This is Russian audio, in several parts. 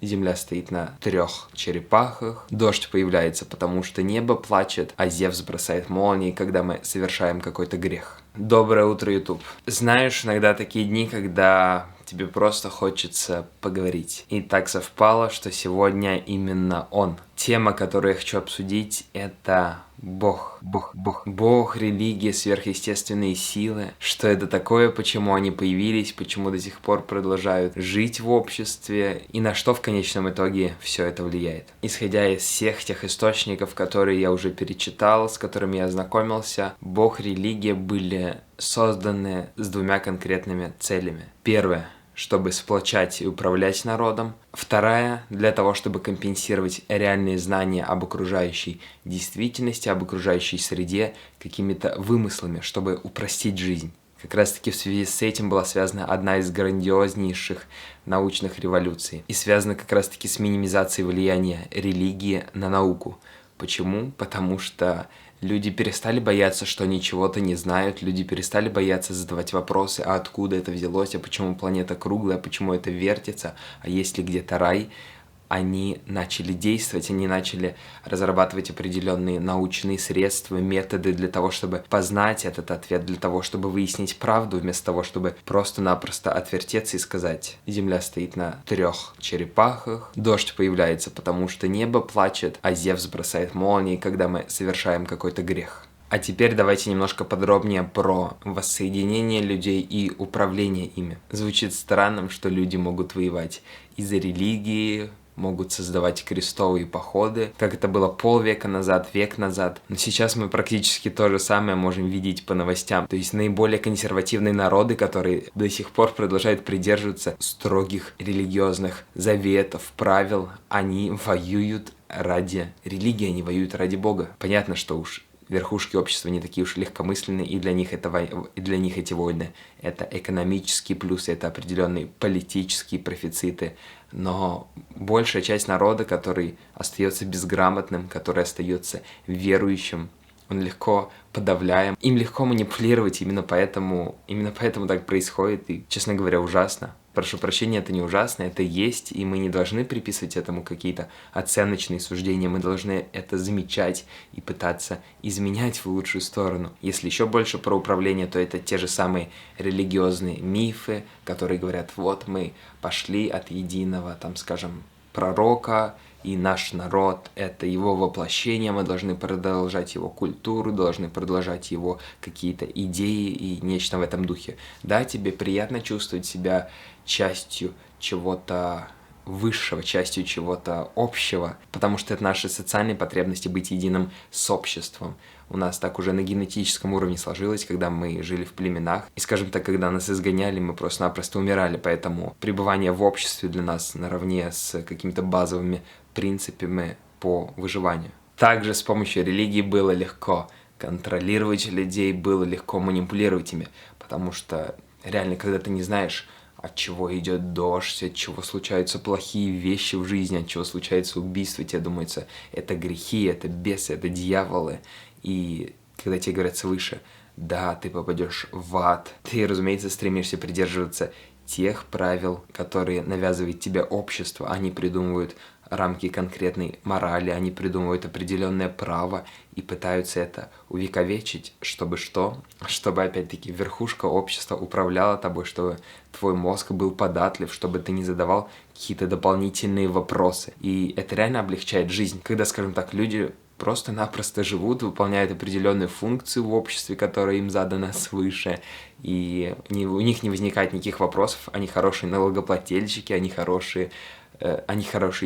Земля стоит на 3 черепахах. Дождь появляется, потому что небо плачет, а Зевс бросает молнии, когда мы совершаем какой-то грех. Доброе утро, YouTube. Знаешь, иногда такие дни, когда тебе просто хочется поговорить. И так совпало, что сегодня именно он. Тема, которую я хочу обсудить, это Бог. Бог, религия, сверхъестественные силы. Что это такое, почему они появились, почему до сих пор продолжают жить в обществе, и на что в конечном итоге все это влияет. Исходя из всех тех источников, которые я уже перечитал, с которыми я ознакомился, Бог, религия были созданы с 2 конкретными целями. Первое, чтобы сплочать и управлять народом. Вторая, для того, чтобы компенсировать реальные знания об окружающей действительности, об окружающей среде какими-то вымыслами, чтобы упростить жизнь. Как раз таки в связи с этим была связана одна из грандиознейших научных революций. И связана как раз таки с минимизацией влияния религии на науку. Почему? Потому что люди перестали бояться, что они чего-то не знают, люди перестали бояться задавать вопросы, а откуда это взялось, а почему планета круглая, а почему это вертится, а есть ли где-то рай. Они начали действовать, они начали разрабатывать определенные научные средства, методы для того, чтобы познать этот ответ, для того, чтобы выяснить правду, вместо того, чтобы просто-напросто отвертеться и сказать: Земля стоит на 3 черепахах, дождь появляется, потому что небо плачет, а Зевс бросает молнии, когда мы совершаем какой-то грех. А теперь давайте немножко подробнее про воссоединение людей и управление ими. Звучит странным, что люди могут воевать из-за религии, могут создавать крестовые походы, как это было полвека назад, век назад. Но сейчас мы практически то же самое можем видеть по новостям. То есть наиболее консервативные народы, которые до сих пор продолжают придерживаться строгих религиозных заветов, правил, они воюют ради религии, они воюют ради Бога. Понятно, что уж верхушки общества не такие уж легкомысленные, и для них эти войны — это экономические плюсы, это определенные политические профициты. Но большая часть народа, который остается безграмотным, который остается верующим, он легко подавляем, им легко манипулировать, именно поэтому так происходит, и, честно говоря, ужасно. Прошу прощения, это не ужасно, это есть, и мы не должны приписывать этому какие-то оценочные суждения, мы должны это замечать и пытаться изменять в лучшую сторону. Если еще больше про управление, то это те же самые религиозные мифы, которые говорят: вот мы пошли от единого, там, скажем, пророка, и наш народ — это его воплощение, мы должны продолжать его культуру, должны продолжать его какие-то идеи и нечто в этом духе. Да, тебе приятно чувствовать себя частью чего-то высшего, частью чего-то общего, потому что это наши социальные потребности — быть единым с обществом. У нас так уже на генетическом уровне сложилось, когда мы жили в племенах. И, скажем так, когда нас изгоняли, мы просто-напросто умирали. Поэтому пребывание в обществе для нас наравне с какими-то базовыми принципами по выживанию. Также с помощью религии было легко контролировать людей, было легко манипулировать ими. Потому что реально, когда ты не знаешь, от чего идет дождь, от чего случаются плохие вещи в жизни, от чего случается убийство, тебе думается, это грехи, это бесы, это дьяволы. И когда тебе говорят свыше: да, ты попадешь в ад, ты, разумеется, стремишься придерживаться тех правил, которые навязывает тебе общество. Они придумывают рамки конкретной морали, они придумывают определенное право и пытаются это увековечить, чтобы что? Чтобы, опять-таки, верхушка общества управляла тобой, чтобы твой мозг был податлив, чтобы ты не задавал какие-то дополнительные вопросы. И это реально облегчает жизнь, когда, скажем так, люди просто-напросто живут, выполняют определенную функцию в обществе, которая им задана свыше, и у них не возникает никаких вопросов, они хорошие налогоплательщики, они хорошие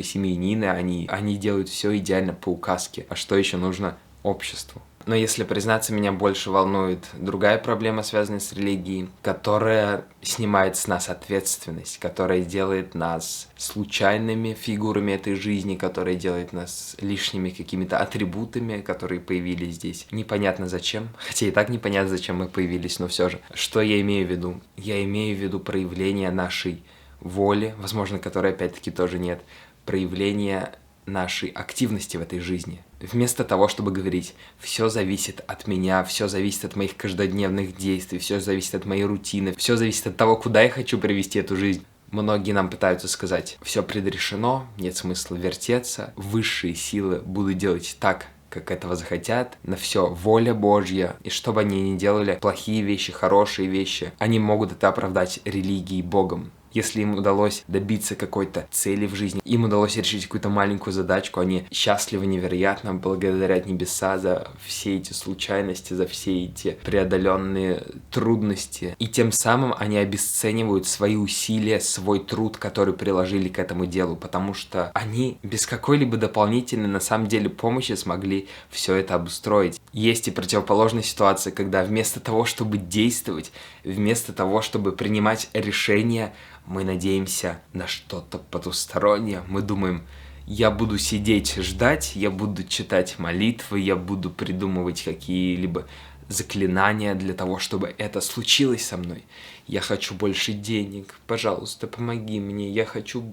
семьянины, они делают все идеально по указке. А что еще нужно обществу? Но если признаться, меня больше волнует другая проблема, связанная с религией, которая снимает с нас ответственность, которая делает нас случайными фигурами этой жизни, которая делает нас лишними какими-то атрибутами, которые появились здесь. Непонятно зачем, хотя и так непонятно, зачем мы появились, но все же. Что я имею в виду? Я имею в виду проявление нашей воли, возможно, которой опять-таки тоже нет, проявление нашей активности в этой жизни. Вместо того, чтобы говорить: все зависит от меня, все зависит от моих каждодневных действий, все зависит от моей рутины, все зависит от того, куда я хочу привести эту жизнь. Многие нам пытаются сказать: все предрешено, нет смысла вертеться, высшие силы будут делать так, как этого захотят, на все воля Божья, и что бы они ни делали, плохие вещи, хорошие вещи, они могут это оправдать религией, Богом. Если им удалось добиться какой-то цели в жизни, им удалось решить какую-то маленькую задачку, они счастливы невероятно, благодарят небеса за все эти случайности, за все эти преодоленные трудности. И тем самым они обесценивают свои усилия, свой труд, который приложили к этому делу, потому что они без какой-либо дополнительной на самом деле помощи смогли все это обустроить. Есть и противоположная ситуация, когда вместо того, чтобы действовать, вместо того, чтобы принимать решения, мы надеемся на что-то потустороннее. Мы думаем: я буду сидеть, ждать, я буду читать молитвы, я буду придумывать какие-либо заклинания для того, чтобы это случилось со мной. Я хочу больше денег, пожалуйста, помоги мне, я хочу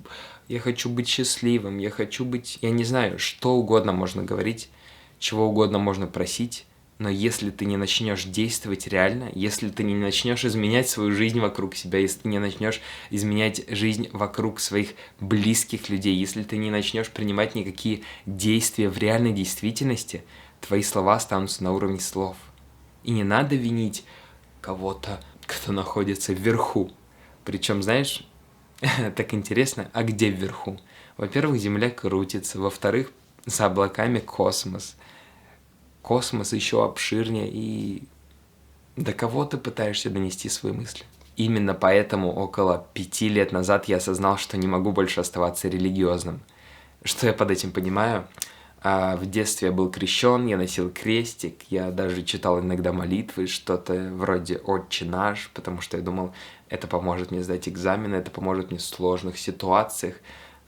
быть счастливым, я хочу быть... Я не знаю, что угодно можно говорить, чего угодно можно просить, но если ты не начнешь действовать реально, если ты не начнешь изменять свою жизнь вокруг себя, если ты не начнешь изменять жизнь вокруг своих близких людей, если ты не начнешь принимать никакие действия в реальной действительности, твои слова останутся на уровне слов. И не надо винить кого-то, кто находится вверху. Причем, знаешь, так интересно, а где вверху? Во-первых, Земля крутится, во-вторых, за облаками космос. Космос еще обширнее, и до кого ты пытаешься донести свои мысли? Именно поэтому около 5 лет назад я осознал, что не могу больше оставаться религиозным. Что я под этим понимаю? В детстве я был крещен, я носил крестик, я даже читал иногда молитвы, что-то вроде «Отче наш», потому что я думал, это поможет мне сдать экзамены, это поможет мне в сложных ситуациях.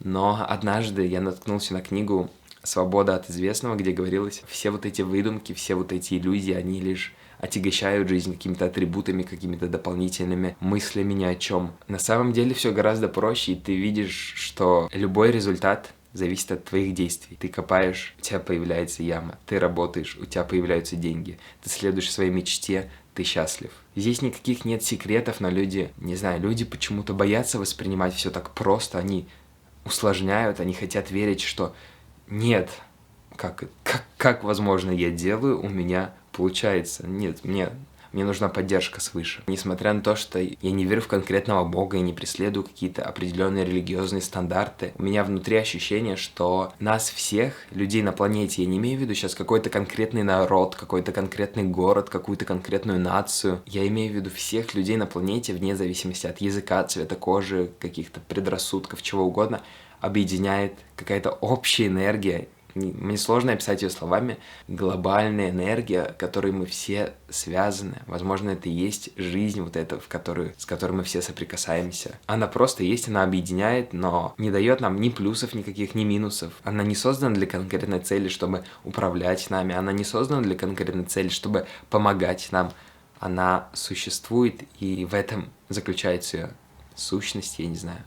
Но однажды я наткнулся на книгу «Свобода от известного», где говорилось: все вот эти выдумки, все вот эти иллюзии, они лишь отягощают жизнь какими-то атрибутами, какими-то дополнительными мыслями ни о чем. На самом деле все гораздо проще, и ты видишь, что любой результат зависит от твоих действий. Ты копаешь, у тебя появляется яма. Ты работаешь, у тебя появляются деньги. Ты следуешь своей мечте, ты счастлив. Здесь никаких нет секретов, но люди, не знаю, люди почему-то боятся воспринимать все так просто. Они усложняют, они хотят верить, что нет, как возможно я делаю, у меня получается. Нет, мне нужна поддержка свыше. Несмотря на то, что я не верю в конкретного Бога и не преследую какие-то определенные религиозные стандарты, у меня внутри ощущение, что нас всех, людей на планете, я не имею в виду сейчас какой-то конкретный народ, какой-то конкретный город, какую-то конкретную нацию, я имею в виду всех людей на планете, вне зависимости от языка, цвета кожи, каких-то предрассудков, чего угодно, объединяет какая-то общая энергия. Мне сложно описать ее словами. Глобальная энергия, которой мы все связаны. Возможно, это и есть жизнь вот эта, с которой мы все соприкасаемся. Она просто есть, она объединяет, но не дает нам ни плюсов никаких, ни минусов. Она не создана для конкретной цели, чтобы управлять нами. Она не создана для конкретной цели, чтобы помогать нам. Она существует, и в этом заключается ее сущность, я не знаю.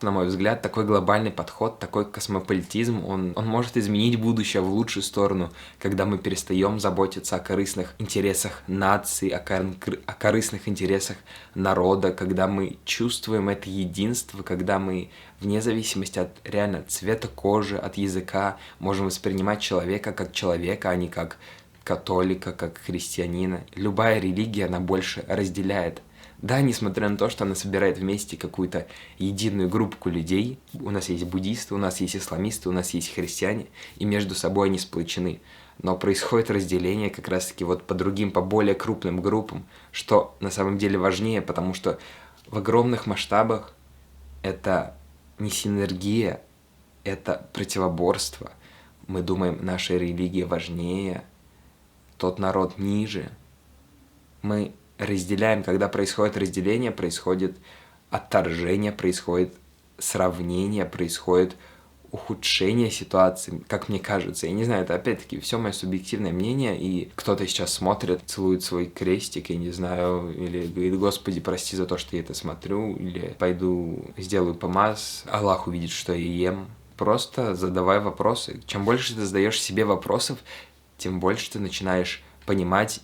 На мой взгляд, такой глобальный подход, такой космополитизм, он может изменить будущее в лучшую сторону, когда мы перестаем заботиться о корыстных интересах нации, о корыстных интересах народа, когда мы чувствуем это единство, когда мы, вне зависимости от реально цвета кожи, от языка, можем воспринимать человека, а не как католика, как христианина. Любая религия, она больше разделяет. Да, несмотря на то, что она собирает вместе какую-то единую группку людей, у нас есть буддисты, у нас есть исламисты, у нас есть христиане, и между собой они сплочены. Но происходит разделение как раз-таки вот по другим, по более крупным группам, что на самом деле важнее, потому что в огромных масштабах это не синергия, это противоборство. Мы думаем, наша религия важнее, тот народ ниже. Мы разделяем, когда происходит разделение, происходит отторжение, происходит сравнение, происходит ухудшение ситуации, как мне кажется. Я не знаю, это опять-таки все мое субъективное мнение, и кто-то сейчас смотрит, целует свой крестик, я не знаю, или говорит: Господи, прости за то, что я это смотрю, или пойду сделаю помаз, Аллах увидит, что я ем. Просто задавай вопросы. Чем больше ты задаешь себе вопросов, тем больше ты начинаешь понимать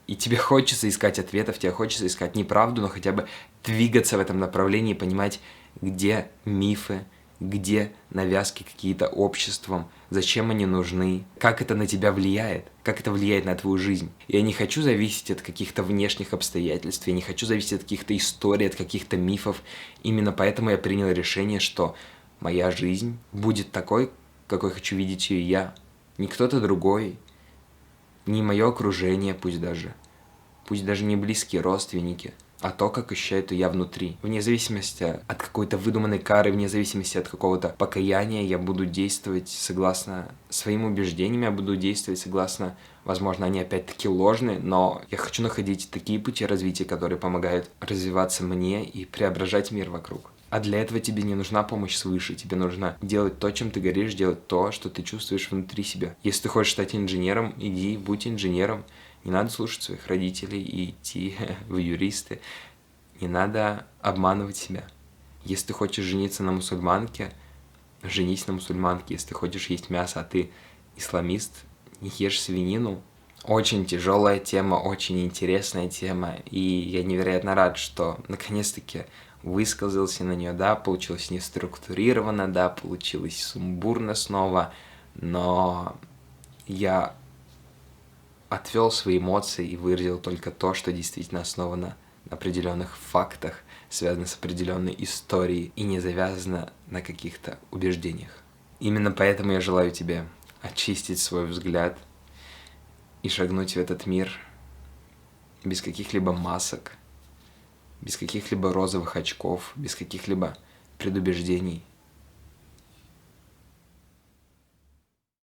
и тебе хочется искать ответов, тебе хочется искать не правду, но хотя бы двигаться в этом направлении, понимать, где мифы, где навязки какие-то обществом, зачем они нужны, как это на тебя влияет, как это влияет на твою жизнь. Я не хочу зависеть от каких-то внешних обстоятельств, я не хочу зависеть от каких-то историй, от каких-то мифов. Именно поэтому я принял решение, что моя жизнь будет такой, какой хочу видеть ее я. Не кто-то другой, не мое окружение, пусть даже не близкие родственники, а то, как ощущаю это я внутри. Вне зависимости от какой-то выдуманной кары, вне зависимости от какого-то покаяния, я буду действовать согласно своим убеждениям, я буду действовать согласно, возможно, они опять-таки ложные, но я хочу находить такие пути развития, которые помогают развиваться мне и преображать мир вокруг. А для этого тебе не нужна помощь свыше, тебе нужно делать то, чем ты горишь, делать то, что ты чувствуешь внутри себя. Если ты хочешь стать инженером, иди, будь инженером. Не надо слушать своих родителей и идти в юристы. Не надо обманывать себя. Если ты хочешь жениться на мусульманке, женись на мусульманке. Если ты хочешь есть мясо, а ты исламист, не ешь свинину. Очень тяжелая тема, очень интересная тема. И я невероятно рад, что наконец-таки высказался на нее. Да, получилось неструктурированно, да, получилось сумбурно снова. Но я отвел свои эмоции и выразил только то, что действительно основано на определенных фактах, связано с определенной историей и не завязано на каких-то убеждениях. Именно поэтому я желаю тебе очистить свой взгляд и шагнуть в этот мир без каких-либо масок, без каких-либо розовых очков, без каких-либо предубеждений,